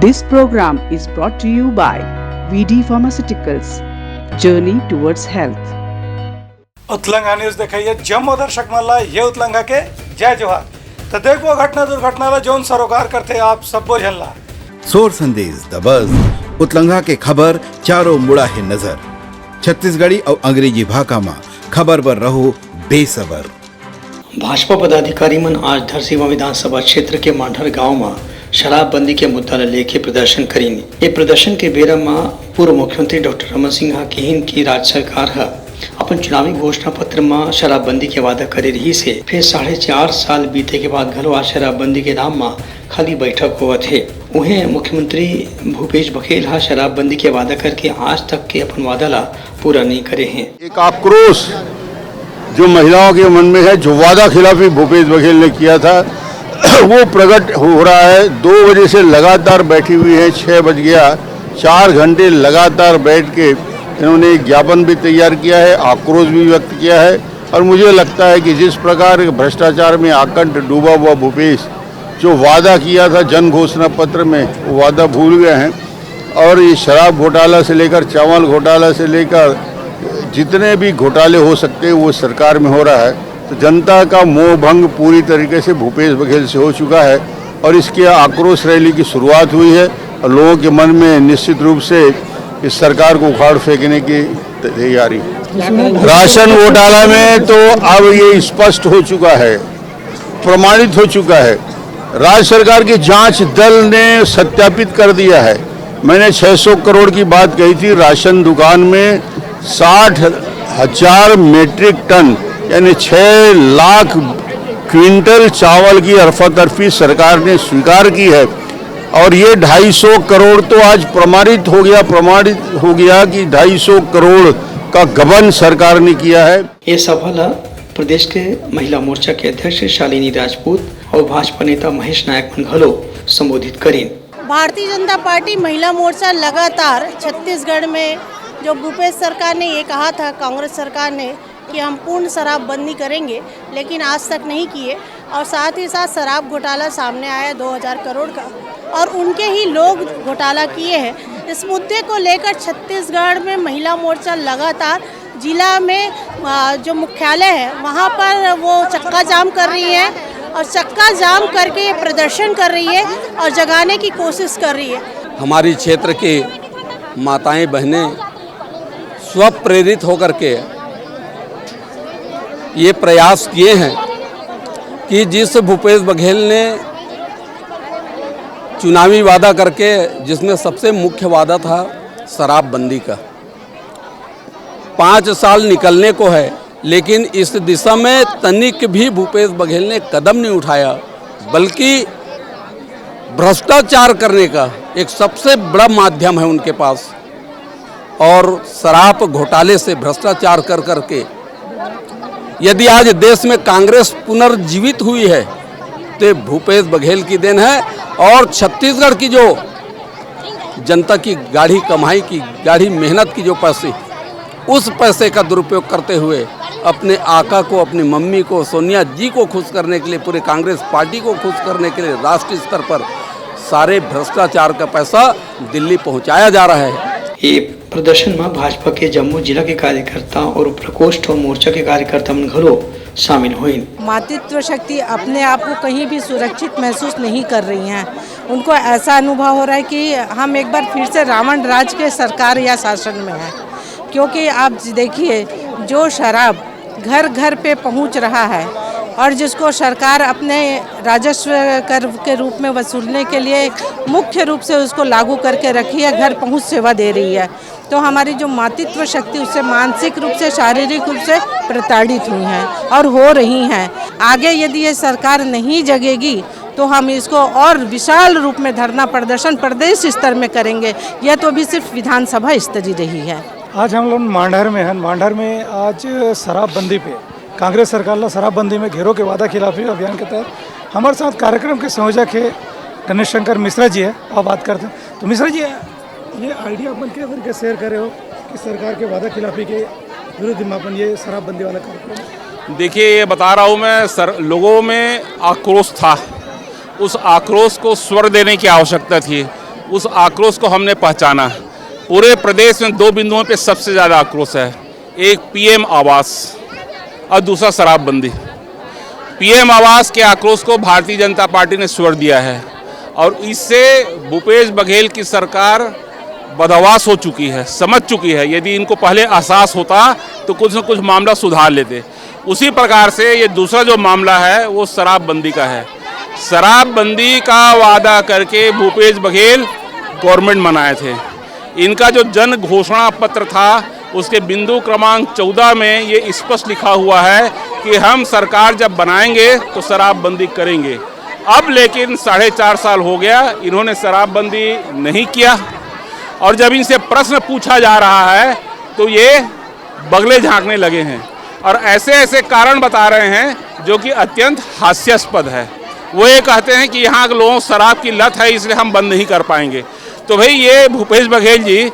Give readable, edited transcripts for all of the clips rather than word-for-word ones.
This program is brought to you by VD Pharmaceuticals. Journey towards health. उतलंगा news देखिए जम्मू दर्शक मल्ला ये उतलंगा के जय जोहार। तो देखो घटना दुर्घटना ला जोन सरोकार करते आप सबको झल्ला सोर संदेश द बज़ उतलंगा के खबर चारों मुड़ा है नजर छत्तीसगढ़ी और अंग्रेजी भाषा में खबर पर रहो बेसबर। भाजपा पदाधिकारी मन आज धरसींवा विधानसभा क्षेत्र के मांढर गांव में शराबबंदी के मुद्दा ल लेके प्रदर्शन करीन। ये प्रदर्शन के बेरा में पूर्व मुख्यमंत्री डॉक्टर रमन सिंह कहिन की राज्य सरकार है अपन चुनावी घोषणा पत्र में शराबबंदी के वादा करे रही से फिर 4.5 साल बीते के बाद घलो आज शराबबंदी के नाम में खाली बैठक हुआ थे। उन्हें मुख्यमंत्री भूपेश बघेल हा शराबबंदी के वादा करके आज तक के अपन वादा ला पूरा नहीं करे हैं। एक आक्रोश जो महिलाओं के मन में है, जो वादा खिलाफी भूपेश बघेल ने किया था वो प्रकट हो रहा है। 2 बजे से लगातार बैठी हुई है, 6 बज गया, 4 घंटे लगातार बैठ के इन्होंने ज्ञापन भी तैयार किया है, आक्रोश भी व्यक्त किया है। और मुझे लगता है कि जिस प्रकार भ्रष्टाचार में आकंठ डूबा हुआ भूपेश जो वादा किया था जन घोषणा पत्र में, वो वादा भूल गए हैं। और ये शराब घोटाला से लेकर चावल घोटाला से लेकर जितने भी घोटाले हो सकते हैं वो सरकार में हो रहा है। तो जनता का मोह भंग पूरी तरीके से भूपेश बघेल से हो चुका है और इसकी आक्रोश रैली की शुरुआत हुई है और लोगों के मन में निश्चित रूप से इस सरकार को उखाड़ फेंकने की तैयारी। राशन घोटाला में तो अब ये स्पष्ट हो चुका है, प्रमाणित हो चुका है। राज्य सरकार के जांच दल ने सत्यापित कर दिया है। मैंने 600 करोड़ की बात कही थी। राशन दुकान में 60,000 मीट्रिक टन यानी 6 लाख क्विंटल चावल की अरफातरफी सरकार ने स्वीकार की है। और ये 250 करोड़ तो आज प्रमाणित हो गया कि 250 करोड़ का गबन सरकार ने किया है। ये सभा प्रदेश के महिला मोर्चा के अध्यक्ष शालिनी राजपूत और भाजपा नेता महेश नायक मन घलो संबोधित करीन। भारतीय जनता पार्टी महिला मोर्चा लगातार छत्तीसगढ़ में जो भूपेश सरकार ने ये कहा था, कांग्रेस सरकार ने कि हम पूर्ण शराबबंदी करेंगे, लेकिन आज तक नहीं किए। और साथ ही साथ शराब घोटाला सामने आया 2000 करोड़ का और उनके ही लोग घोटाला किए हैं। इस मुद्दे को लेकर छत्तीसगढ़ में महिला मोर्चा लगातार जिला में जो मुख्यालय है वहाँ पर वो चक्का जाम कर रही है और चक्का जाम करके ये प्रदर्शन कर रही है और जगाने की कोशिश कर रही है। हमारी क्षेत्र की माताएं बहनें स्वप्रेरित होकर के ये प्रयास किए हैं कि जिस भूपेश बघेल ने चुनावी वादा करके, जिसमें सबसे मुख्य वादा था शराबबंदी का, 5 साल निकलने को है, लेकिन इस दिशा में तनिक भी भूपेश बघेल ने कदम नहीं उठाया, बल्कि भ्रष्टाचार करने का एक सबसे बड़ा माध्यम है उनके पास। और शराब घोटाले से भ्रष्टाचार कर करके यदि आज देश में कांग्रेस पुनर्जीवित हुई है तो भूपेश बघेल की देन है। और छत्तीसगढ़ की जो जनता की गाढ़ी कमाई की, गाढ़ी मेहनत की जो पैसे, उस पैसे का दुरुपयोग करते हुए अपने आका को, अपनी मम्मी को, सोनिया जी को खुश करने के लिए, पूरे कांग्रेस पार्टी को खुश करने के लिए राष्ट्रीय स्तर पर सारे भ्रष्टाचार का पैसा दिल्ली पहुंचाया जा रहा है। ये प्रदर्शन में भाजपा के जम्मू जिला के कार्यकर्ता और प्रकोष्ठ और मोर्चा के कार्यकर्ता मन घलो शामिल हुए। मातृत्व शक्ति अपने आप को कहीं भी सुरक्षित महसूस नहीं कर रही हैं। उनको ऐसा अनुभव हो रहा है कि हम एक बार फिर से रावण राज के सरकार या शासन में हैं। क्योंकि आप देखिए जो शराब घर घर पे पहुंच रहा है और जिसको सरकार अपने राजस्व कर के रूप में वसूलने के लिए मुख्य रूप से उसको लागू करके रखी है, घर पहुंच सेवा दे रही है। तो हमारी जो मातृत्व शक्ति उससे मानसिक रूप से, शारीरिक रूप से प्रताड़ित हुई हैं और हो रही हैं। आगे यदि ये सरकार नहीं जगेगी तो हम इसको और विशाल रूप में धरना प्रदर्शन प्रदेश स्तर में करेंगे। यह तो अभी सिर्फ विधानसभा स्तरीय रही है। आज हम लोग मांढर में हैं। मांढर में आज शराबबंदी पे कांग्रेस सरकार ला शराबबंदी में घेरो के वादा खिलाफी अभियान के तहत हमारे साथ कार्यक्रम के संयोजक है गणेश शंकर मिश्रा जी है। आप बात करते हैं तो मिश्रा जी, ये आइडिया अपन क्या करके शेयर करे हो कि सरकार के वादा खिलाफी के विरुद्ध में अपन ये शराबबंदी वाला कार्यक्रम? देखिए, ये बता रहा हूँ मैं, लोगों में आक्रोश था, उस आक्रोश को स्वर देने की आवश्यकता थी। उस आक्रोश को हमने पहचाना। पूरे प्रदेश में 2 बिंदुओं पे सबसे ज़्यादा आक्रोश है, एक पीएम आवास और दूसरा शराबबंदी। पीएम आवास के आक्रोश को भारतीय जनता पार्टी ने स्वर दिया है और इससे भूपेश बघेल की सरकार बदहवास हो चुकी है, समझ चुकी है। यदि इनको पहले एहसास होता तो कुछ न कुछ मामला सुधार लेते। उसी प्रकार से ये दूसरा जो मामला है वो शराबबंदी का है। शराबबंदी का वादा करके भूपेश बघेल गवर्नमेंट बनाए थे। इनका जो जन घोषणा पत्र था उसके बिंदु क्रमांक 14 में ये स्पष्ट लिखा हुआ है कि हम सरकार जब बनाएंगे तो शराबबंदी करेंगे। अब लेकिन 4.5 साल हो गया, इन्होंने शराबबंदी नहीं किया और जब इनसे प्रश्न पूछा जा रहा है तो ये बगले झांकने लगे हैं और ऐसे ऐसे कारण बता रहे हैं जो कि अत्यंत हास्यास्पद है। वो ये कहते हैं कि यहाँ के लोगों को शराब की लत है इसलिए हम बंद नहीं कर पाएंगे। तो भाई ये भूपेश बघेल जी,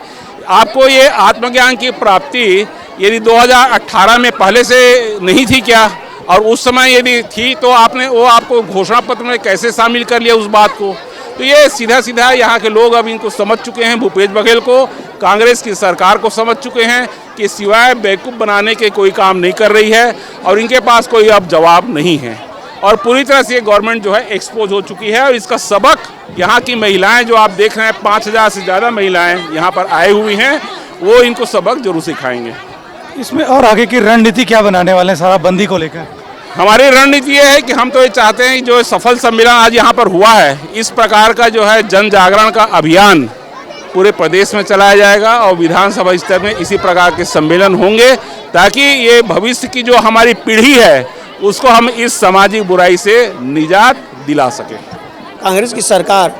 आपको ये आत्मज्ञान की प्राप्ति यदि 2018 में पहले से नहीं थी क्या, और उस समय यदि थी तो आपने वो आपको घोषणा पत्र में कैसे शामिल कर लिया उस बात को। तो ये सीधा सीधा यहाँ के लोग अब इनको समझ चुके हैं, भूपेश बघेल को, कांग्रेस की सरकार को समझ चुके हैं कि सिवाय बेवकूफ़ बनाने के कोई काम नहीं कर रही है और इनके पास कोई अब जवाब नहीं है और पूरी तरह से ये गवर्नमेंट जो है एक्सपोज हो चुकी है। और इसका सबक यहाँ की महिलाएं जो आप देख रहे हैं, 5000 से ज़्यादा महिलाएं यहाँ पर आई हुई हैं, वो इनको सबक जरूर सिखाएंगे। इसमें और आगे की रणनीति क्या बनाने वाले हैं शराबबंदी को लेकर? हमारी रणनीति ये है कि हम तो ये चाहते हैं कि जो सफल सम्मेलन आज यहाँ पर हुआ है, इस प्रकार का जो है जन जागरण का अभियान पूरे प्रदेश में चलाया जाएगा और विधानसभा स्तर में इसी प्रकार के सम्मेलन होंगे ताकि ये भविष्य की जो हमारी पीढ़ी है उसको हम इस सामाजिक बुराई से निजात दिला सकें। कांग्रेस की सरकार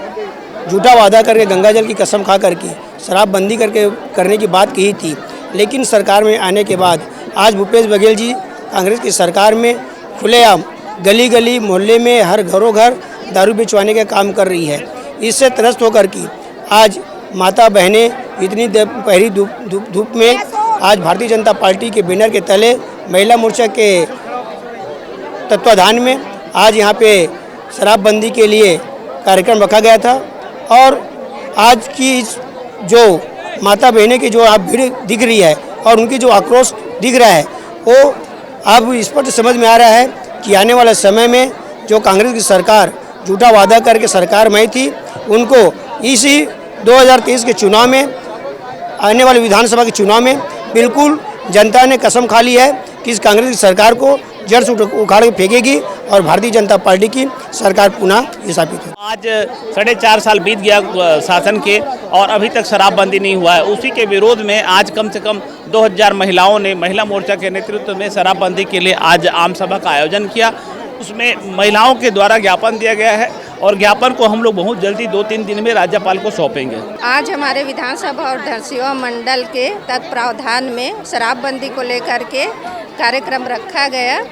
झूठा वादा करके गंगा जल की कसम खा करके शराबबंदी करने की बात कही थी, लेकिन सरकार में आने के बाद आज भूपेश बघेल जी कांग्रेस की सरकार में खुलेआम गली गली मोहल्ले में हर घरों घर दारू बेचवाने का काम कर रही है। इससे त्रस्त होकर के आज माता बहनें इतनी पहरी धूप में आज भारतीय जनता पार्टी के बैनर के तले महिला मोर्चा के तत्वाधान में आज यहाँ पे शराबबंदी के लिए कार्यक्रम रखा गया था और आज की जो माता बहनें की जो आप भीड़ दिख रही है और उनकी जो आक्रोश दिख रहा है वो अब स्पष्ट समझ में आ रहा है कि आने वाले समय में जो कांग्रेस की सरकार झूठा वादा करके सरकार में थी, उनको इसी 2023 के चुनाव में, आने वाले विधानसभा के चुनाव में बिल्कुल जनता ने कसम खा ली है कि इस कांग्रेस की सरकार को जड़ से उखाड़ के फेंकेगी और भारतीय जनता पार्टी की सरकार पुनः स्थापित है। आज 4.5 साल बीत गया शासन के और अभी तक शराबबंदी नहीं हुआ है। उसी के विरोध में आज कम से कम 2000 महिलाओं ने महिला मोर्चा के नेतृत्व में शराबबंदी के लिए आज आम सभा का आयोजन किया। उसमें महिलाओं के द्वारा ज्ञापन दिया गया है और ज्ञापन को हम लोग बहुत जल्दी 2-3 दिन में राज्यपाल को सौंपेंगे। आज हमारे विधानसभा और धरसीवा मंडल के तत्प्रावधान में शराबबंदी को लेकर के कार्यक्रम रखा गया,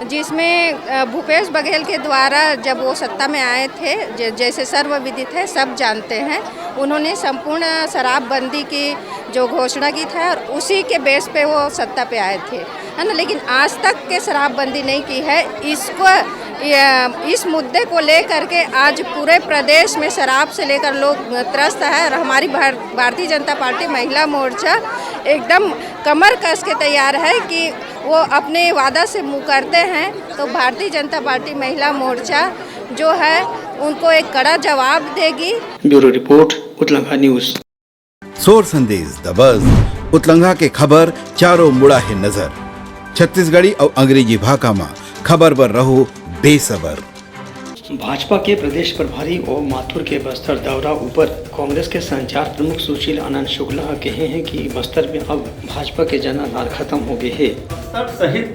जिसमें भूपेश बघेल के द्वारा जब वो सत्ता में आए थे, जैसे सर्वविदित है, सब जानते हैं, उन्होंने संपूर्ण शराबबंदी की जो घोषणा की था और उसी के बेस पे वो सत्ता पे आए थे, है ना। लेकिन आज तक के शराबबंदी नहीं की है। इस मुद्दे को लेकर के आज पूरे प्रदेश में शराब से लेकर लोग त्रस्त है और हमारी भारतीय जनता पार्टी महिला मोर्चा एकदम कमर कस के तैयार है कि वो अपने वादा से मुँह करते हैं तो भारतीय जनता पार्टी महिला मोर्चा जो है उनको एक कड़ा जवाब देगी। ब्यूरो रिपोर्ट, उतलंघा न्यूज़। सोर संदेश द बज़ उतलंघा के खबर चारों मुड़ा है नजर। छत्तीसगढ़ी और अंग्रेजी भाषा में खबर पर रहो बेसबर। भाजपा के प्रदेश प्रभारी और माथुर के बस्तर दौरा ऊपर कांग्रेस के संचार प्रमुख सुशील आनंद शुक्ला कहे हैं कि बस्तर में अब भाजपा के जनाधार खत्म हो गए हैं। बस्तर सहित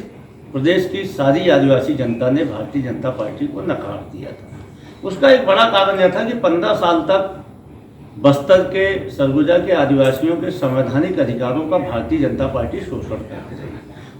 प्रदेश की सारी आदिवासी जनता ने भारतीय जनता पार्टी को नकार दिया था। उसका एक बड़ा कारण यह था कि 15 साल तक बस्तर के सरगुजा के आदिवासियों के संवैधानिक अधिकारों का भारतीय जनता पार्टी शोषण करती रही।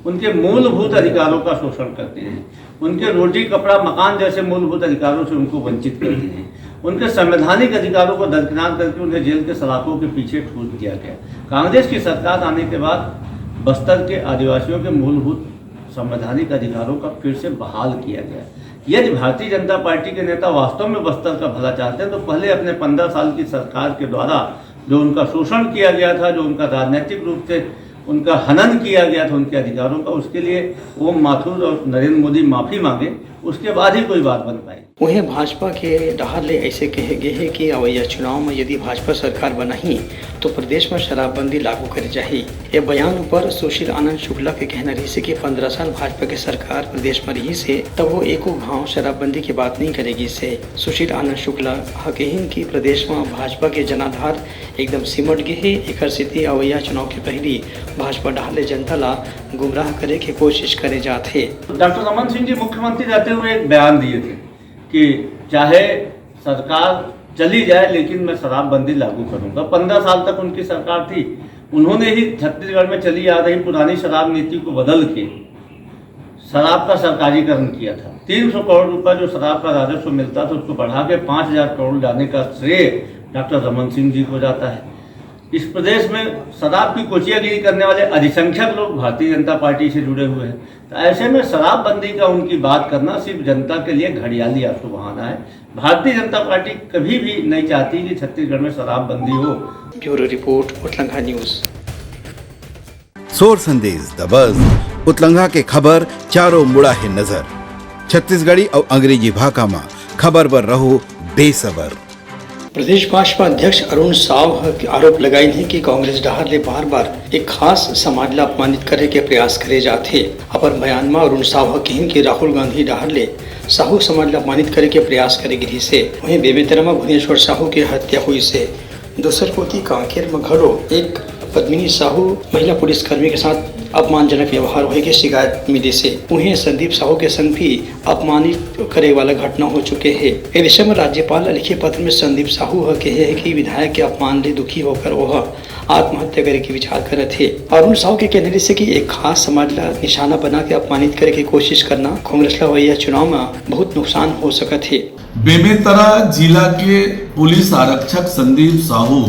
उनके मूलभूत अधिकारों का शोषण करती रही। उनके रोटी कपड़ा मकान जैसे मूलभूत अधिकारों से उनको वंचित करती रही। उनके संवैधानिक अधिकारों को दरकिनार करके उन्हें जेल के सलाखों के पीछे ठूस दिया गया। कांग्रेस की सरकार आने के बाद बस्तर के आदिवासियों के मूलभूत संवैधानिक अधिकारों का फिर से बहाल किया गया। यदि भारतीय जनता पार्टी के नेता वास्तव में बस्तर का भला चाहते हैं तो पहले अपने 15 साल की सरकार के द्वारा जो उनका शोषण किया गया था, जो उनका राजनीतिक रूप से उनका हनन किया गया था उनके अधिकारों का, उसके लिए ओम माथुर और नरेंद्र मोदी माफ़ी मांगे, उसके बाद ही कोई बात बन पाई। वहीं भाजपा के डहारले ऐसे कहे गए हैं कि अवैया चुनाव में यदि भाजपा सरकार बनाही तो प्रदेश में शराबबंदी लागू करी जाही। ये बयान पर सुशील आनंद शुक्ला के कहना रही से कि 15 साल भाजपा की सरकार प्रदेश में रही से तब वो एको घाव शराबबंदी की बात नहीं करेगी से। सुशील आनंद शुक्ला कहिन कि प्रदेश में भाजपा के जनाधार एकदम सिमट गए है। एक स्थिति अवैया चुनाव के पहली भाजपा डहारले जनता ला गुमराह करे की कोशिश करे जाते। डॉक्टर रमन सिंह जी मुख्यमंत्री रहते हुए एक बयान दिए थे कि चाहे सरकार चली जाए लेकिन मैं शराबबंदी लागू करूंगा। 15 साल तक उनकी सरकार थी, उन्होंने ही छत्तीसगढ़ में चली आ रही पुरानी शराब नीति को बदल के शराब का सरकारीकरण किया था। 300 करोड़ रुपए जो शराब का राजस्व मिलता था उसको बढ़ा के 5000 करोड़ लाने का श्रेय डॉक्टर रमन सिंह जी को जाता है। इस प्रदेश में शराब की कोचियागिरी करने वाले अधिसंख्यक लोग भारतीय जनता पार्टी से जुड़े हुए हैं, तो ऐसे में शराबबंदी का उनकी बात करना सिर्फ जनता के लिए घड़ियाली आंसू बहाना है। भारतीय जनता पार्टी कभी भी नहीं चाहती कि छत्तीसगढ़ में शराबबंदी हो। ब्यूरो रिपोर्ट उतलंघा न्यूज। सोर संदेश द बज़ उतलंघा के खबर चारों मुड़ा है नजर। छत्तीसगढ़ी और अंग्रेजी भाषा में खबर पर रहो बेसबर। प्रदेश भाजपा अध्यक्ष अरुण साव आरोप लगाई है कि कांग्रेस डहारले बार बार एक खास समाज ला अपमानित करे के प्रयास करे जाते। अपन बयान में अरुण साव कहिन कि राहुल गांधी डहारले साहू समाज ला अपमानित करे के प्रयास करे गिरी से। वहीं बेमेतरा में भुवनेश्वर साहू की हत्या हुई से। दूसर कोती कांकेर में घरो एक पद्मिनी साहू महिला पुलिसकर्मी के साथ अपमानजनक व्यवहार होने की शिकायत मिली से। उन्हें संदीप साहू के संग भी अपमानित करे वाला घटना हो चुके हैं। इस विषय में राज्यपाल लिखे पत्र में संदीप साहू कहे है कि विधायक के अपमान ले दुखी होकर वह आत्महत्या करे के विचार करे थे। अरुण साहू के कहने से कि एक खास समाज ला निशाना बना के अपमानित करे की कोशिश करना कांग्रेस ला वैया चुनाव में बहुत नुकसान हो सकत है। बेमेतरा जिला के पुलिस आरक्षक संदीप साहू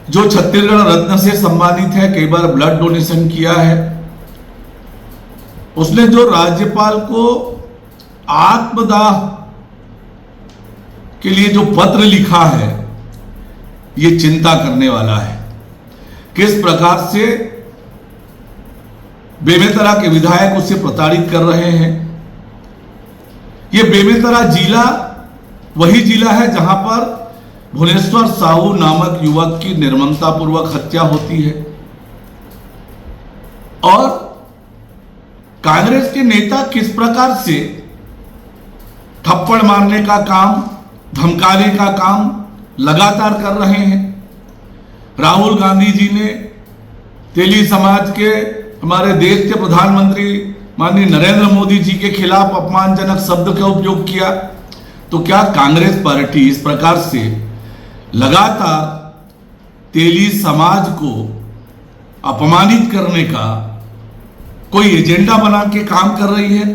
जो छत्तीसगढ़ रत्न से सम्मानित है, कई बार ब्लड डोनेशन किया है, उसने जो राज्यपाल को आत्मदाह के लिए जो पत्र लिखा है ये चिंता करने वाला है। किस प्रकार से बेमेतरा के विधायक उससे प्रताड़ित कर रहे हैं। ये बेमेतरा जिला वही जिला है जहां पर भुवनेश्वर साहू नामक युवक की निर्ममतापूर्वक हत्या होती है और कांग्रेस के नेता किस प्रकार से थप्पड़ मारने का काम, धमकाने का काम लगातार कर रहे हैं। राहुल गांधी जी ने तेली समाज के हमारे देश के प्रधानमंत्री माननीय नरेंद्र मोदी जी के खिलाफ अपमानजनक शब्द का उपयोग किया, तो क्या कांग्रेस पार्टी इस प्रकार से लगातार तेली समाज को अपमानित करने का कोई एजेंडा बना के काम कर रही है?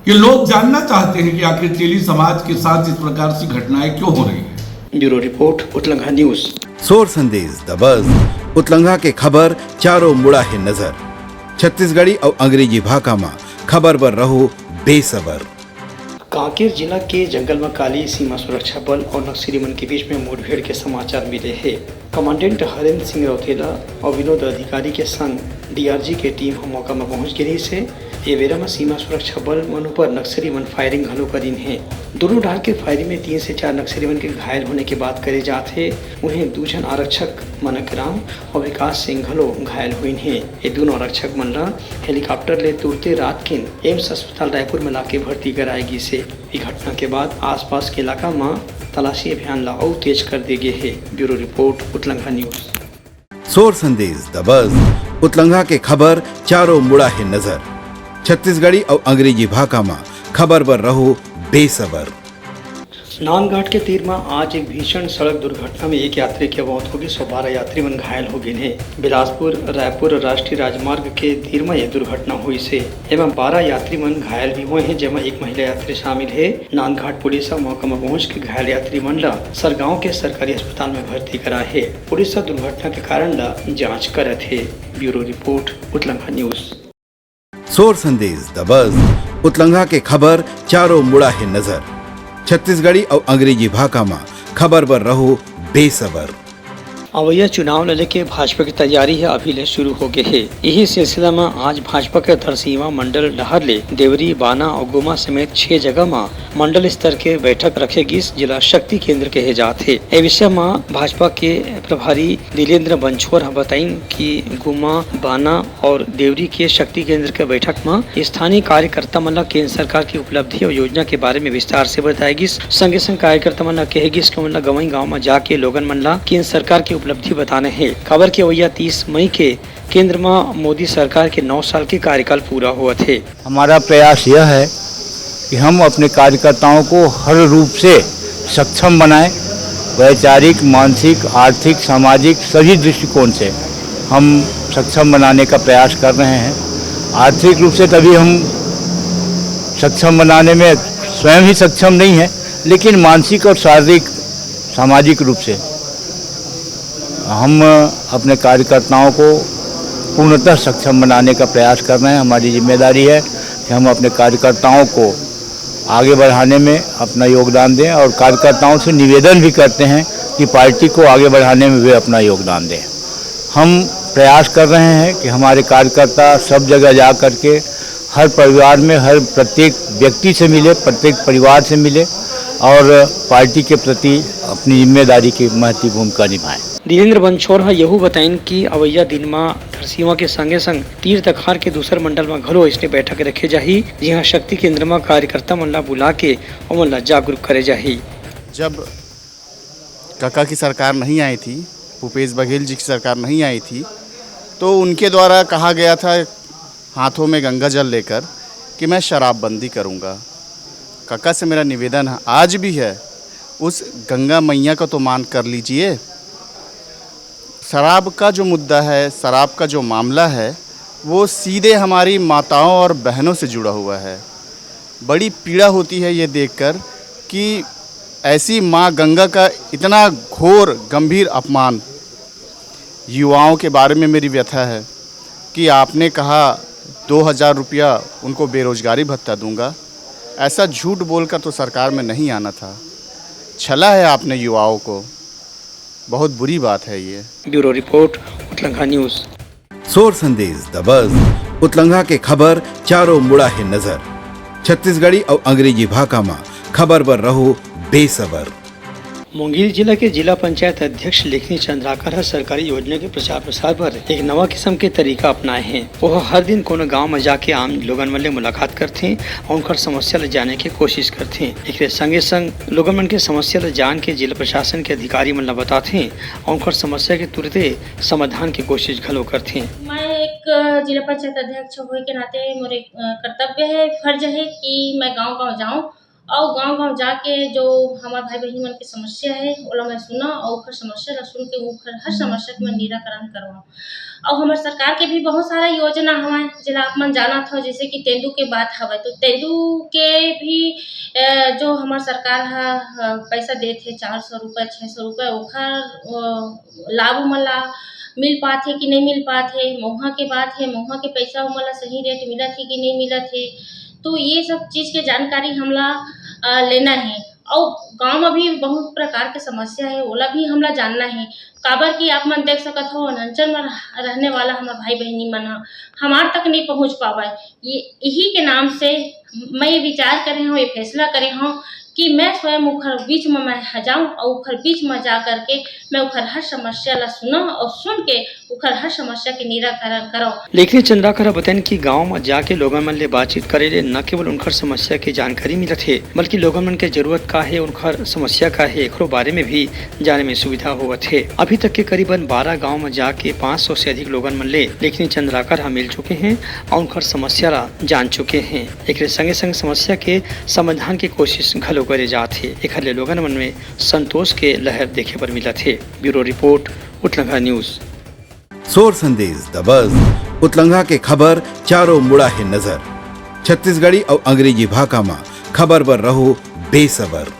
ये लोग जानना चाहते हैं कि आखिर तेली समाज के साथ इस प्रकार की घटनाएं क्यों हो रही है। ब्यूरो रिपोर्ट उतलंघा न्यूज। सोर संदेश द बज़ उतलंघा के खबर चारों मुड़ा है नजर। छत्तीसगढ़ी और अंग्रेजी भाषा में खबर पर रहो बेसबर। कांकेर जिला के जंगल में काली सीमा सुरक्षा बल और नक्सली मन के बीच में मुठभेड़ के समाचार मिले हैं। कमांडेंट हरेंद्र सिंह रौतेला और विनोद अधिकारी के संग डीआरजी के टीम मौका में पहुंच गई से। ये बेरा में सीमा सुरक्षा बल मन पर नक्सली मन फायरिंग घलो करीन है। दोनों ढाल के फायरिंग में 3 से 4 नक्सली मन के घायल होने की बात करे जाते। उन्हें 2 जन आरक्षक मनकराम और विकास सिंह घलो घायल हुई हैं। ये दोनों आरक्षक मन ला हेलीकॉप्टर ले तुरते रात किन एम्स अस्पताल रायपुर में लाके भर्ती कराएगी से। इस घटना के बाद आसपास के इलाका में तलाशी अभियान ला और तेज कर दिए गए है। ब्यूरो रिपोर्ट उतलंघा न्यूज। सोर संदेश द बज़ उतलंघा के खबर चारों मुड़ा है नजर। छत्तीसगढ़ी और अंग्रेजी भाषा में खबर पर रहो बेसबर। नानघाट के तीर में आज एक भीषण सड़क दुर्घटना में एक यात्री की मौत होगी। 112 यात्री मन घायल हो गए हैं। बिलासपुर रायपुर राष्ट्रीय राजमार्ग के तीर में यह दुर्घटना हुई से। एवं 12 यात्री मन घायल भी हुए हैं, जिसमें एक महिला यात्री शामिल है। नानघाट पुलिस मौका में पहुंच के घायल यात्री मन ला सरगांव के सरकारी अस्पताल में भर्ती करा है। पुलिस दुर्घटना के कारण ला जाँच करत है। ब्यूरो रिपोर्ट उतलंघा न्यूज। सोर संदेश द बज़ उतलंघा के खबर चारों मुड़ा है नजर। छत्तीसगढ़ी और अंग्रेजी भाषा में खबर पर रहो बेसबर। अवैया चुनाव ले लेके भाजपा की तैयारी है अभी ले शुरू हो गए है। यही सिलसिला में आज भाजपा के धरसीवा मंडल डहर ले देवरी, बाना और गुमा समेत 6 जगह में मंडल स्तर के बैठक रखेगी जिला शक्ति केंद्र के जात है। ए विषय में भाजपा के प्रभारी नीलेंद्र बंछोर बताइन कि गुमा, बाना और देवरी के शक्ति केंद्र के बैठक में स्थानीय कार्यकर्ता मन केंद्र सरकार की उपलब्धि और योजना के बारे में विस्तार से बताएगी। संगे संग कार्यकर्ता मन कहेगी गवई गाँव में जाके लोगन मन ला केंद्र सरकार की उपलब्धि बताने हैं। खबर के वैया 30 मई के केंद्र में मोदी सरकार के 9 साल के कार्यकाल पूरा हुआ थे। हमारा प्रयास यह है कि हम अपने कार्यकर्ताओं को हर रूप से सक्षम बनाएं। वैचारिक, मानसिक, आर्थिक, सामाजिक सभी दृष्टिकोण से हम सक्षम बनाने का प्रयास कर रहे हैं। आर्थिक रूप से तभी हम सक्षम बनाने में स्वयं ही सक्षम नहीं है, लेकिन मानसिक और शारीरिक, सामाजिक रूप से हम अपने कार्यकर्ताओं को पूर्णतः सक्षम बनाने का प्रयास कर रहे हैं। हमारी जिम्मेदारी है कि हम अपने कार्यकर्ताओं को आगे बढ़ाने में अपना योगदान दें और कार्यकर्ताओं से निवेदन भी करते हैं कि पार्टी को आगे बढ़ाने में वे अपना योगदान दें। हम प्रयास कर रहे हैं कि हमारे कार्यकर्ता सब जगह जा कर के हर परिवार में हर प्रत्येक व्यक्ति से मिले, प्रत्येक परिवार से मिले और पार्टी के प्रति अपनी जिम्मेदारी की महत्वपूर्ण भूमिका निभाएं। नीलेंद्र बंछोर यहू बताइन कि अवैया दिन में धरसीवा के संगे संग तीर तखार के दूसर मंडल में घलो इसने बैठक रखे जाही, जहाँ शक्ति केंद्र में कार्यकर्ता मन ला बुला के उमन ला जागरूक करे जाही। जब काका की सरकार नहीं आई थी, भूपेश बघेल जी की सरकार नहीं आई थी, तो उनके द्वारा कहा गया था हाथों में गंगा जल लेकर कि मैं शराबबंदी करूँगा। काका से मेरा निवेदन है, आज भी है, उस गंगा मैया का तो मान कर लीजिए। शराब का जो मुद्दा है, शराब का जो मामला है, वो सीधे हमारी माताओं और बहनों से जुड़ा हुआ है। बड़ी पीड़ा होती है ये देखकर कि ऐसी माँ गंगा का इतना घोर गंभीर अपमान। युवाओं के बारे में मेरी व्यथा है कि आपने कहा 2000 रुपया उनको बेरोजगारी भत्ता दूंगा। ऐसा झूठ बोलकर तो सरकार में नहीं आना था। छला है आपने युवाओं को, बहुत बुरी बात है ये। ब्यूरो रिपोर्ट, उतलंघा न्यूज। सोर संदेश द बज़ उतलंघा के खबर चारों मुड़ा है नजर। छत्तीसगढ़ी और अंग्रेजी भाषा में खबर पर रहो बेसबर। मुंगेर जिला के जिला पंचायत अध्यक्ष लेखनी चंद्राकर सरकारी योजना के प्रचार प्रसार पर एक नवा किस्म के तरीका अपनाए हैं। वह हर दिन कोनो गांव में जाके आम लोगन मन ले मुलाकात करते और उनकर समस्या ले जाने की कोशिश करते। एक संगे संग लोगन मन के समस्या ले जान के जिला प्रशासन के अधिकारी मन ला बताते और उनकर समस्या के तुरंत समाधान की कोशिश घलो करते। मैं एक जिला पंचायत अध्यक्ष होने के नाते मेरे कर्तव्य है, फर्ज है कि मैं गाँव जाऊँ और गांव जाके जो हमारे भाई बहन मन की समस्या है ओला मैं सुना और उनकर समस्या ला सुन के उनकर हर समस्या के मैं निराकरण करवाऊँ। और हमारे सरकार के भी बहुत सारा योजना हमारे जिला आप मन जाना था, जैसे कि तेंदू के बात हवा, तो तेंदू के भी जो हमारे सरकार पैसा देते 400 रुपये 600 रुपये, ओखर लाभ मला मिल पाते कि नहीं मिल पाते। महुआ के बात है, महुआ के पैसा मला सही रेट मिला थे कि नहीं मिला थे, तो ये सब चीज़ के जानकारी हमला लेना है। और गांव में भी बहुत प्रकार के समस्या है, ओला भी हमला जानना है। काबर की आप मन देख सकत हो अंचल में रहने वाला हमारे भाई बहनी मन हमार तक नहीं पहुंच पावा। ये यही के नाम से मैं ये विचार करे हूँ, ये फैसला करे हूँ कि मैं स्वयं उखर बीच में मैं जाऊँ और उखर बीच में जा करके मैं उखर हर समस्या ला सुना और सुन के उखर हर समस्या के निराकरण करो। लेखनी चंद्राकर बताएं कि गांव में जाके लोगन मन ले बातचीत करे ले न केवल उनकर समस्या की जानकारी मिलत है, बल्कि लोगन मन के जरूरत का है, उनकर समस्या का है, एकरो बारे में भी जाने में सुविधा होवत है। अभी तक के करीबन 12 गाँव में जाके 500 से अधिक लोगन मन ले लेखनी चंद्राकर मिल चुके हैं और उनकर समस्या ला जान चुके हैं। एक संगे संग समस्या के समाधान की कोशिश घलो करे जाते। एक लोगन मन में संतोष के लहर देखे पर मिला थे। ब्यूरो रिपोर्ट, उतलंघा न्यूज। सोर संदेश द बज़ उतलंघा के खबर चारों मुड़ा है नजर। छत्तीसगढ़ी और अंग्रेजी भाषा में खबर पर रहो बेसबर।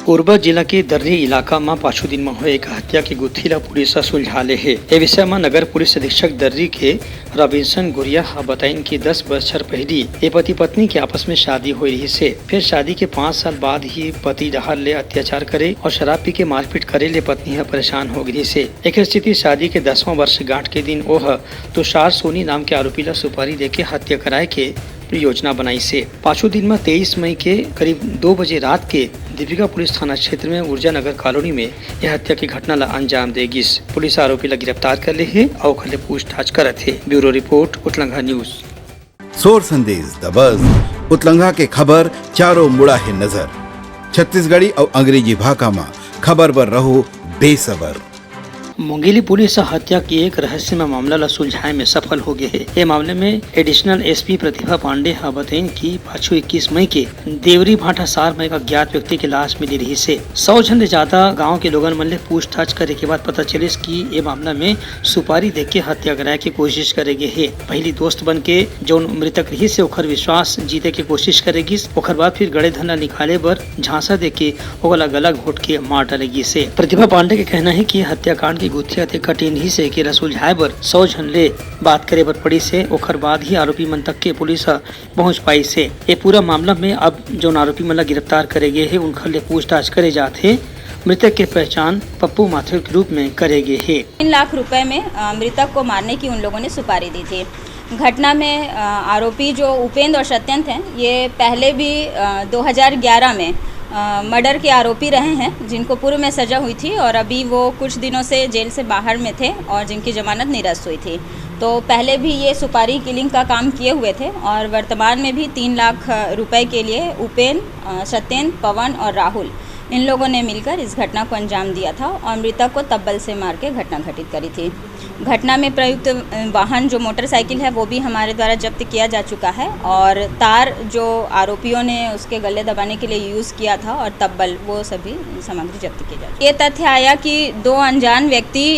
कोरबा जिला के दर्री इलाका में पाछू दिन में हुए एक हत्या की गुत्थी ला पुलिस सुलझा ले है। ए विषय में नगर पुलिस अधीक्षक दर्री के रॉबिन्सन गुरिया बताइन कि 10 बछर पहली ये पति पत्नी के आपस में शादी हो रही से, फिर शादी के 5 साल बाद ही पति डहर ले अत्याचार करे और शराब पी के मारपीट करे ले पत्नी परेशान हो गई से। एक स्थिति शादी के 10वां वर्ष गांठ के दिन ओह तुषार सोनी नाम के आरोपी ला सुपारी देके हत्या कराए के योजना बनाई से। पांचों दिन में 23 मई के करीब 2 बजे रात के दीपिका पुलिस थाना क्षेत्र में ऊर्जा नगर कॉलोनी में यह हत्या की घटना ला अंजाम देगी। पुलिस आरोपी ला गिरफ्तार कर ले है और खले पूछताछ करत है। ब्यूरो रिपोर्ट उतलंघा न्यूज। सोर संदेश दबज उतलंघा के खबर चारों मुड़ा है नजर। छत्तीसगढ़ी और अंग्रेजी भाषा में खबर पर रहो बेसबर। मुंगेली पुलिस हत्या की एक रहस्यमय मामला ला सुलझाए में सफल हो गए है। ये मामले में एडिशनल एसपी प्रतिभा पांडे बताइन की पाछू 21 मई के देवरी भाटा सार में एक अज्ञात व्यक्ति की लाश मिली रही से। 100 जन से ज्यादा गांव के लोगन मन ले पूछताछ करे के बाद पता चले कि ये मामला में सुपारी देख के हत्या कराए की कोशिश करेगे है। पहली दोस्त बन के जो मृतक रही से ओखर विश्वास जीते के कोशिश करेगी। ओखर बाद फिर गड़े धन निकाले बर झांसा दे के ओला गला घोट के मार डालेगी से। प्रतिभा पांडे के कहना है की हत्याकांड गुत्थिया थे कठिन ही से केला सुलझाए बर 100 जन ले बात करे बर पड़ी से। ओखर बाद ही आरोपी मन तक के पुलिस पहुंच पाई से। ये पूरा मामला में अब जो आरोपी मन ला गिरफ्तार करे गए है उनखर ले पूछताछ करे जाते। मृतक के पहचान पप्पू माथुर के रूप में करेगे है। 3 लाख रुपए में मृतक को मारने की उन लोगों ने सुपारी दी थी। घटना में आरोपी जो उपेंद्र और सत्यंत हैं, ये पहले भी 2011 में मर्डर के आरोपी रहे हैं, जिनको पूर्व में सजा हुई थी और अभी वो कुछ दिनों से जेल से बाहर में थे और जिनकी जमानत निरस्त हुई थी। तो पहले भी ये सुपारी किलिंग का काम किए हुए थे और वर्तमान में भी 3 लाख रुपए के लिए उपेंद्र, सत्येंद्र, पवन और राहुल इन लोगों ने मिलकर इस घटना को अंजाम दिया था और मृतक को तब्बल से मार के घटना घटित करी थी। घटना में प्रयुक्त वाहन जो मोटरसाइकिल है वो भी हमारे द्वारा जब्त किया जा चुका है और तार जो आरोपियों ने उसके गले दबाने के लिए यूज़ किया था और तब्बल, वो सभी सामग्री जब्त की जा। ये तथ्य आया कि 2 अनजान व्यक्ति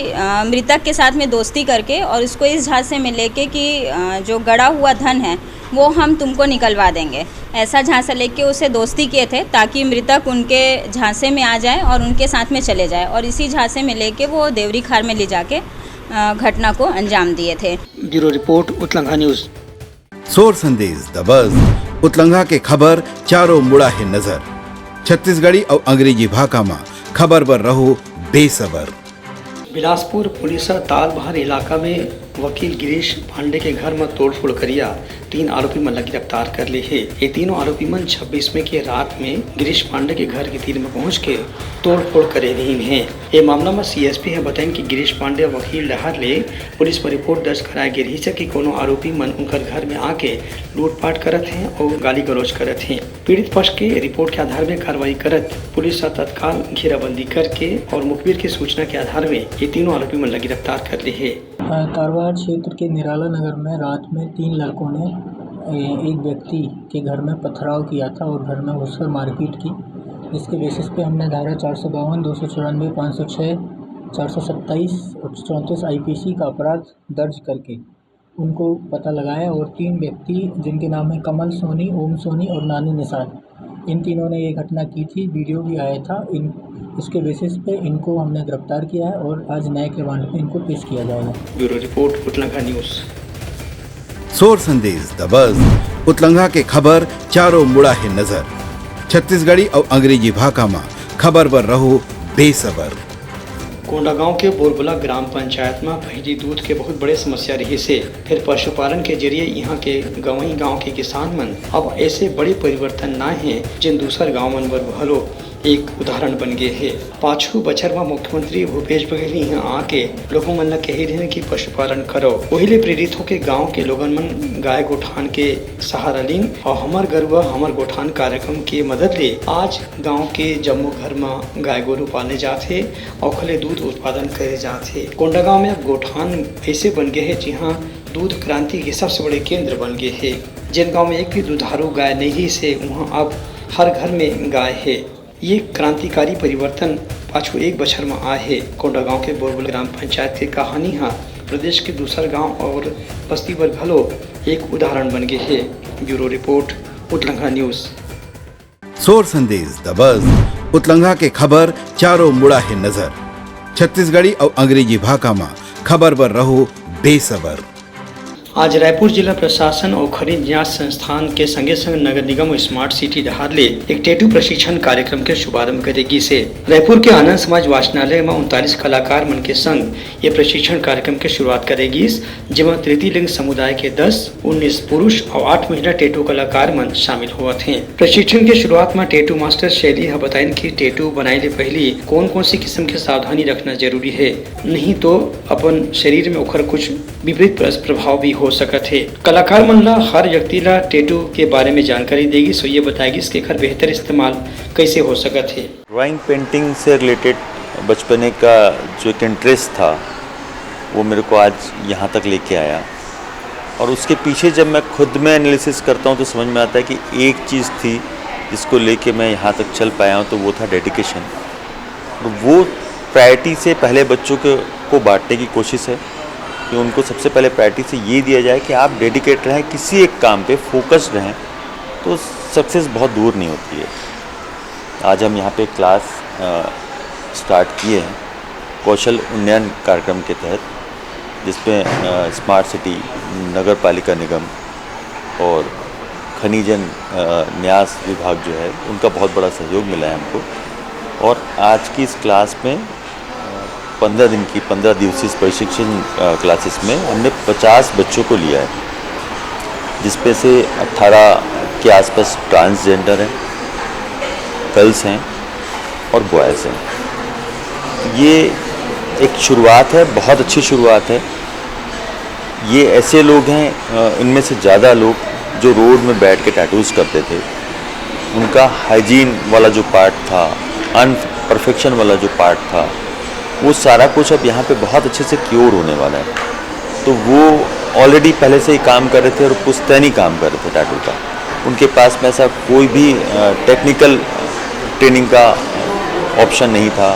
मृतक के साथ में दोस्ती करके और उसको इस झांसे में लेके कि जो गड़ा हुआ धन है वो हम तुमको निकलवा देंगे, ऐसा झांसा लेके उसे दोस्ती किए थे ताकि मृतक उनके झांसे में आ जाए और उनके साथ में चले जाए और इसी झांसे में लेके वो देवरी खार में ले जाके घटना को अंजाम दिए थे। ब्यूरो रिपोर्ट उतलंघा न्यूज। सोर संदेश दबज उतलंघा के खबर चारों मुड़ा है नजर। छत्तीसगढ़ी और अंग्रेजी भाषा में खबर पर रहो बेसबर। बिलासपुर पुलिस ताल बहार इलाका में वकील गिरीश पांडे के घर में तोड़फोड़ करिया 3 आरोपी मन गिरफ्तार कर ले है। ये तीनों आरोपी मन 26 मई के रात में गिरीश पांडे के घर के तीर में पहुंच के तोड़फोड़ करे रही हैं। ये मामला में सीएसपी है बताएं कि गिरीश पांडे वकील डहर ले पुलिस पर रिपोर्ट दर्ज कराए गई रही कि कोनो आरोपी मन उनकर घर में आके लूटपाट करत हैं और गाली गलौज करत हैं। पीड़ित पक्ष के रिपोर्ट के आधार में कार्रवाई करत पुलिस तत्काल घेराबंदी करके और मुखबिर की सूचना के आधार में ये तीनों आरोपी मन गिरफ्तार कर ले है। कारवार क्षेत्र के निराला नगर में रात में 3 लड़कों ने एक व्यक्ति के घर में पथराव किया था और घर में घुसकर मारपीट की। इसके बेसिस पे हमने धारा 452, 294, 506, 427 और 34 आईपीसी का अपराध दर्ज करके उनको पता लगाया और 3 व्यक्ति जिनके नाम है कमल सोनी, ओम सोनी और नानी निषाद, इन तीनों ने ये घटना की थी। वीडियो भी आया था। इसके बेसिस पे इनको हमने गिरफ्तार किया है और आज न्यायिक रिमांड पे इनको पेश किया जाएगा। ब्यूरो रिपोर्ट उतलंघा न्यूज। सोर संदेश दबज उतलंघा के खबर चारों मुड़ा है नजर। छत्तीसगढ़ी और अंग्रेजी भाषा में खबर पर रहो बेसबर। कोंडागांव के बोरबुला ग्राम पंचायत में पहली दूध के बहुत बड़े समस्या रही से फिर पशुपालन के जरिए यहाँ के गवई गांव के किसान मन अब ऐसे बड़े परिवर्तन ना है जिन दूसर गांव मन बर भलो एक उदाहरण बन गए है। पाछू बछर में मुख्यमंत्री भूपेश बघेल यहाँ आके लोगों मन कही रहे कि पशुपालन करो। वही ले प्रेरित होके गांव के लोगन मन गाय गोठान के सहारा लीन और हमर गरुआ हमर गोठान कार्यक्रम के मदद ले आज गांव के जम्मू घर में गाय गोरु पाले जाते और खले दूध उत्पादन करे जाते। कोंडागांव में अब गोठान ऐसे बन गए है जहाँ दूध क्रांति के सबसे बड़े केंद्र बन गए है। जिन गाँव में एक भी दुधारू गाय नहीं से वहाँ अब हर घर में गाय है। ये क्रांतिकारी परिवर्तन पाछू 1 बछर में आए है। कोंडागांव के बोरबुला ग्राम पंचायत की कहानी है प्रदेश के दूसर गांव और बस्ती पर भलो एक उदाहरण बन गए है। ब्यूरो रिपोर्ट उतलंघा न्यूज। सोर संदेश दबज उतलंघा के खबर चारों मुड़ा है नजर। छत्तीसगढ़ी और अंग्रेजी भाषा में खबर पर रहो बेसबर। आज रायपुर जिला प्रशासन और खनिज जांच संस्थान के संगे संग नगर निगम स्मार्ट सिटी दहाड़ले एक टैटू प्रशिक्षण कार्यक्रम के शुभारंभ करेगी से रायपुर के आनंद समाज वाचनालय में 39 कलाकार मन के संग ये प्रशिक्षण कार्यक्रम की शुरुआत करेगी, जिसमें तृतीय लिंग समुदाय के 10, 19 पुरुष और 8 महिला टैटू कलाकार मन शामिल हुए थे। प्रशिक्षण के शुरुआत में टैटू मास्टर शैली बताइन की टैटू बनाए ले पहले कौन कौन सी किस्म की सावधानी रखना जरूरी है, नहीं तो अपन शरीर में ओखर कुछ विपरीत प्रभाव भी हो सकत है। कलाकार मन ला हर व्यक्ति ला टैटू के बारे में जानकारी देगी, सो ये बताएगी इसके खर बेहतर इस्तेमाल कैसे हो सकत है। ड्राइंग पेंटिंग से रिलेटेड बचपने का जो एक इंटरेस्ट था वो मेरे को आज यहाँ तक लेके आया, और उसके पीछे जब मैं खुद में एनालिसिस करता हूँ तो समझ में आता है कि एक चीज़ थी जिसको लेके मैं यहाँ तक चल पाया हूँ, तो वो था डेडिकेशन। और वो प्रायोरिटी से पहले बच्चों को बांटने की कोशिश है कि उनको सबसे पहले प्रायोरिटी से ये दिया जाए कि आप डेडिकेट रहें, किसी एक काम पे फोकस्ड रहें, तो सक्सेस बहुत दूर नहीं होती है। आज हम यहाँ पे क्लास स्टार्ट किए हैं कौशल उन्नयन कार्यक्रम के तहत, जिसमें स्मार्ट सिटी, नगर पालिका निगम और खनिजन न्यास विभाग जो है उनका बहुत बड़ा सहयोग मिला है हमको। और आज की इस क्लास में 15 दिवसीय प्रशिक्षण क्लासेस में हमने 50 बच्चों को लिया है, जिसपे से 18 के आसपास ट्रांसजेंडर हैं, गर्ल्स हैं और बॉयज़ हैं। ये एक शुरुआत है, बहुत अच्छी शुरुआत है। ये ऐसे लोग हैं, इनमें से ज़्यादा लोग जो रोड में बैठ के टैटूज़ करते थे, उनका हाइजीन वाला जो पार्ट था, अनपरफेक्शन वाला जो पार्ट था, वो सारा कुछ अब यहाँ पे बहुत अच्छे से क्योर होने वाला है। तो वो ऑलरेडी पहले से ही काम कर रहे थे और पुश्तैनी काम कर रहे थे टैटू का। उनके पास में ऐसा कोई भी टेक्निकल ट्रेनिंग का ऑप्शन नहीं था,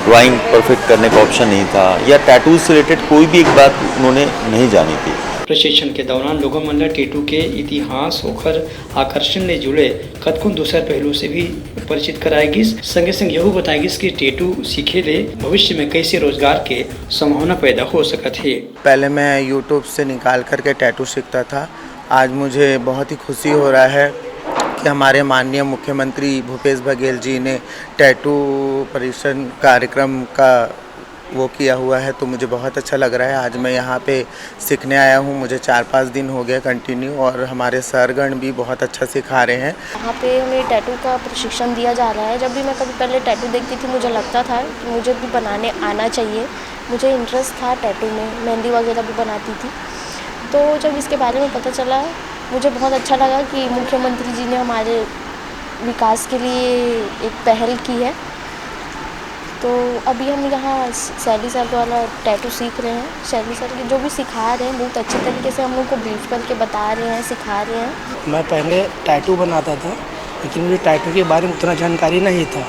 ड्राइंग परफेक्ट करने का ऑप्शन नहीं था, या टैटू से रिलेटेड कोई भी एक बात उन्होंने नहीं जानी थी। प्रशिक्षण के दौरान लोगों मन ला टैटू के इतिहास होकर आकर्षण ने जुड़े कतकुन दूसर पहलू से भी परिचित कराएगी। संगे संग यह बताएगी कि टैटू सीखे ले भविष्य में कैसे रोजगार के संभावना पैदा हो सकत है। पहले मैं यूट्यूब से निकाल करके टैटू सीखता था। आज मुझे बहुत ही खुशी हो रहा है कि हमारे माननीय मुख्यमंत्री भूपेश बघेल जी ने टैटू प्रशिक्षण कार्यक्रम का वो किया हुआ है, तो मुझे बहुत अच्छा लग रहा है। आज मैं यहाँ पे सीखने आया हूँ, मुझे 4-5 दिन हो गए कंटिन्यू, और हमारे सरगण भी बहुत अच्छा सिखा रहे हैं। यहाँ पे हमें टैटू का प्रशिक्षण दिया जा रहा है। जब भी मैं कभी पहले टैटू देखती थी, मुझे लगता था कि मुझे भी बनाने आना चाहिए। मुझे इंटरेस्ट था टैटू में, मेहंदी वगैरह भी बनाती थी। तो जब इसके बारे में पता चला, मुझे बहुत अच्छा लगा कि मुख्यमंत्री जी ने हमारे विकास के लिए एक पहल की है। तो अभी हम यहाँ शैली सर वाला टैटू सीख रहे हैं। शैली सर की जो भी सिखा रहे हैं बहुत अच्छे तरीके से हम लोग को ब्रीफ करके बता रहे हैं, सिखा रहे हैं। मैं पहले टैटू बनाता था, लेकिन मुझे टैटू के बारे में उतना जानकारी नहीं था।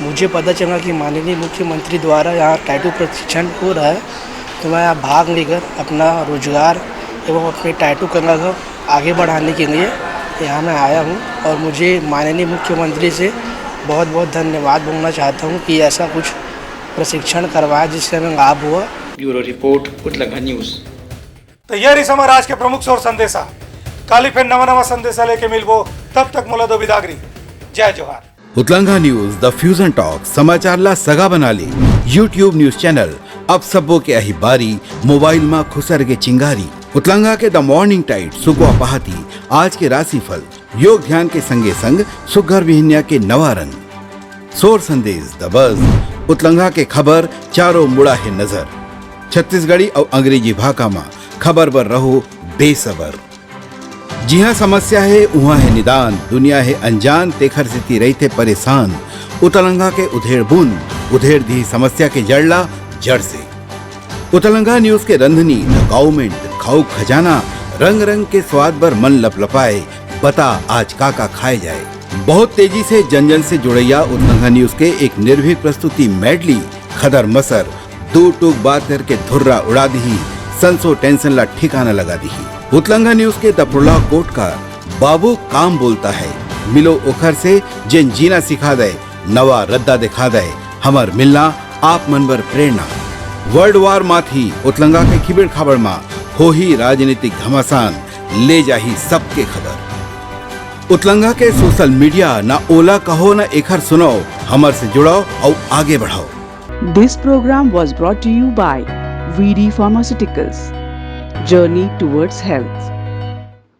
मुझे पता चला कि माननीय मुख्यमंत्री द्वारा यहाँ टैटू प्रशिक्षण हो रहा है, तो मैं यहाँ भाग लेकर अपना रोजगार एवं अपने टैटू कला को आगे बढ़ाने के लिए यहाँ मैं आया हूँ। और मुझे माननीय मुख्यमंत्री से बहुत बहुत धन्यवाद बोलना चाहता हूँ कि ऐसा कुछ प्रशिक्षण करवाया जिससे हमें लाभ हुआ। ब्यूरो रिपोर्ट उतलंघा न्यूज़। तैयारी समय आज के प्रमुख और संदेशा काली फिर नवा संदेशा लेके मिलबो, तब तक मोला दो बिदागरी। जय जोहार। उतलंघा न्यूज द फ्यूजन टॉक समाचार ला सगा बना ली। यूट्यूब न्यूज चैनल अब सबो के अही बारी मोबाइल में खुसर के चिंगारी। उतलंघा के द मॉर्निंग टाइट सुगवा पहाती आज के राशिफल योग ध्यान के संगे संग सुघर विहिन्या के नवा रंग। सोर संदेश द बज उतलंघा के खबर चारों मुड़ा है नजर। छत्तीसगढ़ी और अंग्रेजी भाषा में खबर पर रहो बेसबर। जी हाँ, समस्या है वहाँ है निदान, दुनिया है अनजान तेखर से रही थे परेशान। उतलंघा के उधेड़ बूंद उधेड़ दी समस्या के जड़ला जड़ से। उतलंघा न्यूज के रंधनी द गवर्नमेंट खाऊ खजाना रंग रंग के स्वाद पर मन लपलपाए, बता आज का खाए जाए। बहुत तेजी से जन जन से जुड़ैया उतलंघा न्यूज के एक निर्भीक प्रस्तुति मेडली खदर मसर दो टूक बात करके धुर्रा उड़ा दी, संसो टेंशन ला ठिकाना लगा दी। उतलंघा न्यूज के दपुरला कोट का बाबू काम बोलता है, मिलो ओखर से जिन जीना सिखा दे नवा रद्दा दिखा दे हमर मिलना आप मन बर प्रेरणा। वर्ल्ड वार माथी उतलंगा के खिबड़ खाबड़ मा हो ही राजनीतिक घमासान ले जाही सबके खबर। उतलंगा के सोशल मीडिया ना ओला कहो ना एखर सुनो, हमर से जुड़ो और आगे बढ़ाओ। This program was brought to you by VD Pharmaceuticals. Journey towards health.